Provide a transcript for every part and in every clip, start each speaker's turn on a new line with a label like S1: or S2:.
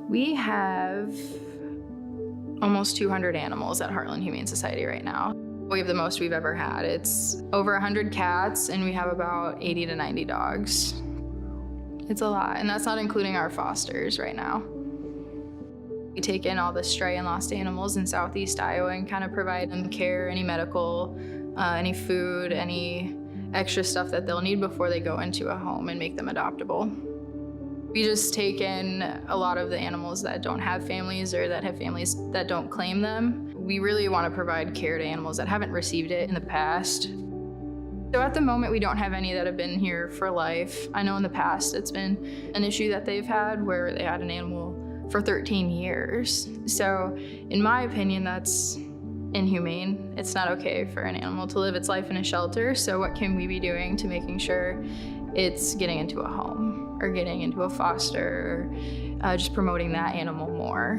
S1: We have almost 200 animals at Heartland Humane Society right now. We have the most we've ever had. It's over 100 cats, and we have about 80 to 90 dogs. It's a lot, and that's not including our fosters right now. We take in all the stray and lost animals in Southeast Iowa and kind of provide them care, any medical, any food, any extra stuff that they'll need before they go into a home and make them adoptable. We just take in a lot of the animals that don't have families or that have families that don't claim them. We really want to provide care to animals that haven't received it in the past. So at the moment, we don't have any that have been here for life. I know in the past it's been an issue that they've had where they had an animal for 13 years. So in my opinion, that's inhumane. It's not okay for an animal to live its life in a shelter. So what can we be doing to making sure it's getting into a home or getting into a foster or just promoting that animal more?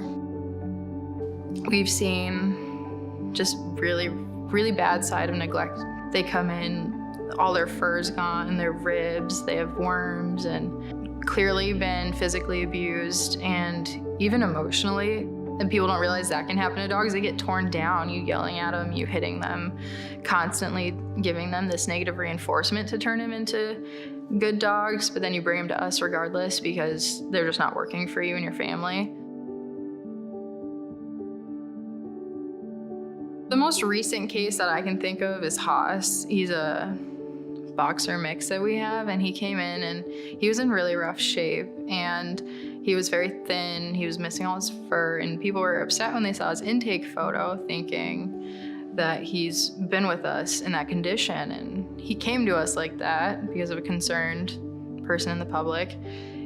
S1: We've seen just really, really bad side of neglect. They come in, all their fur's gone, their ribs, they have worms, and clearly been physically abused and even emotionally. And people don't realize that can happen to dogs. They get torn down, you yelling at them, you hitting them, constantly giving them this negative reinforcement to turn them into good dogs, but then you bring them to us regardless because they're just not working for you and your family. The most recent case that I can think of is Haas. He's a boxer mix that we have, and he came in and he was in really rough shape and he was very thin, he was missing all his fur, and people were upset when they saw his intake photo thinking that he's been with us in that condition, and he came to us like that because of a concerned person in the public.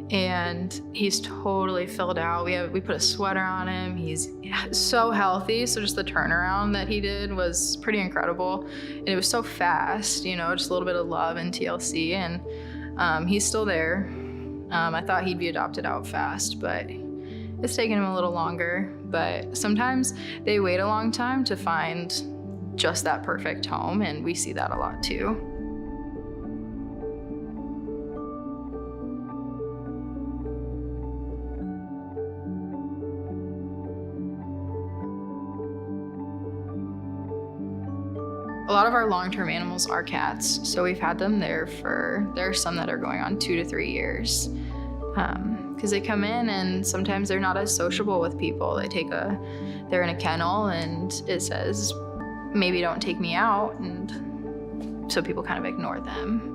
S1: And he's totally filled out. We put a sweater on him. He's so healthy. So just the turnaround that he did was pretty incredible. And it was so fast, you know, just a little bit of love and TLC. And he's still there. I thought he'd be adopted out fast, but it's taken him a little longer. But sometimes they wait a long time to find just that perfect home. And we see that a lot too. A lot of our long-term animals are cats, so we've had them there there are some that are going on 2 to 3 years. Because they come in and sometimes they're not as sociable with people. They're in a kennel and it says, maybe don't take me out, and so people kind of ignore them.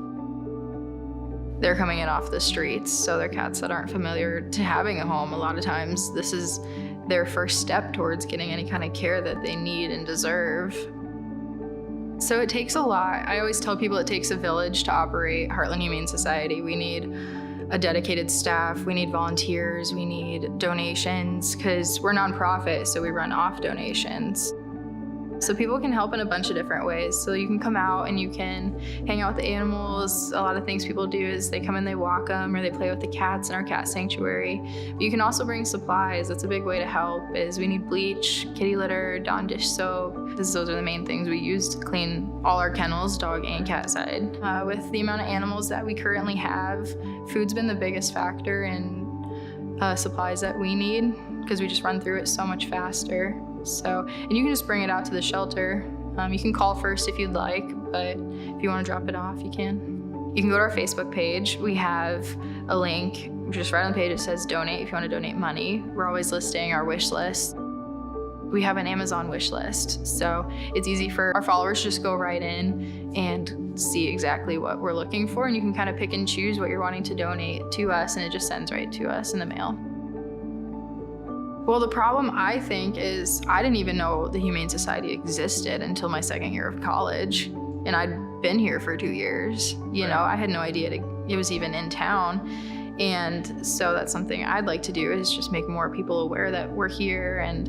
S1: They're coming in off the streets, so they're cats that aren't familiar to having a home. A lot of times this is their first step towards getting any kind of care that they need and deserve. So it takes a lot. I always tell people it takes a village to operate Heartland Humane Society. We need a dedicated staff, we need volunteers, we need donations, because we're nonprofit, so we run off donations. So people can help in a bunch of different ways. So you can come out and you can hang out with the animals. A lot of things people do is they come and they walk them or they play with the cats in our cat sanctuary. But you can also bring supplies. That's a big way to help. Is we need bleach, kitty litter, Dawn dish soap, because those are the main things we use to clean all our kennels, dog and cat side. With the amount of animals that we currently have, food's been the biggest factor in supplies that we need, because we just run through it so much faster. So, and you can just bring it out to the shelter. You can call first if you'd like, but if you want to drop it off, you can. You can go to our Facebook page. We have a link just right on the page. It says donate if you want to donate money. We're always listing our wish list. We have an Amazon wish list, so it's easy for our followers to just go right in and see exactly what we're looking for, and you can kind of pick and choose what you're wanting to donate to us, and it just sends right to us in the mail. Well, the problem, I think, is I didn't even know the Humane Society existed until my second year of college. And I'd been here for 2 years. You know, I had no idea it was even in town. And so that's something I'd like to do, is just make more people aware that we're here. And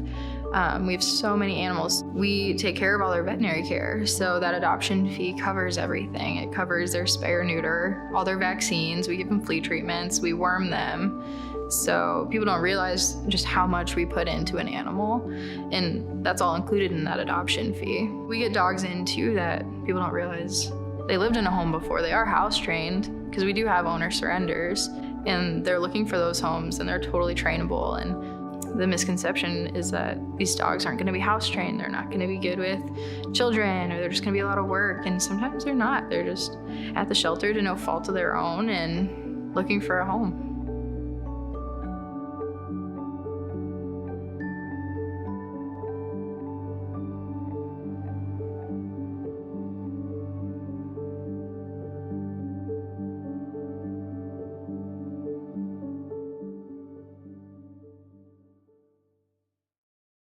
S1: we have so many animals. We take care of all their veterinary care. So that adoption fee covers everything. It covers their spay or neuter, all their vaccines. We give them flea treatments. We worm them. So people don't realize just how much we put into an animal, and that's all included in that adoption fee. We get dogs in too that people don't realize they lived in a home before. They are house trained, because we do have owner surrenders, and they're looking for those homes, and they're totally trainable. And the misconception is that these dogs aren't going to be house trained. They're not going to be good with children, or they're just going to be a lot of work. And sometimes they're not. They're just at the shelter to no fault of their own and looking for a home.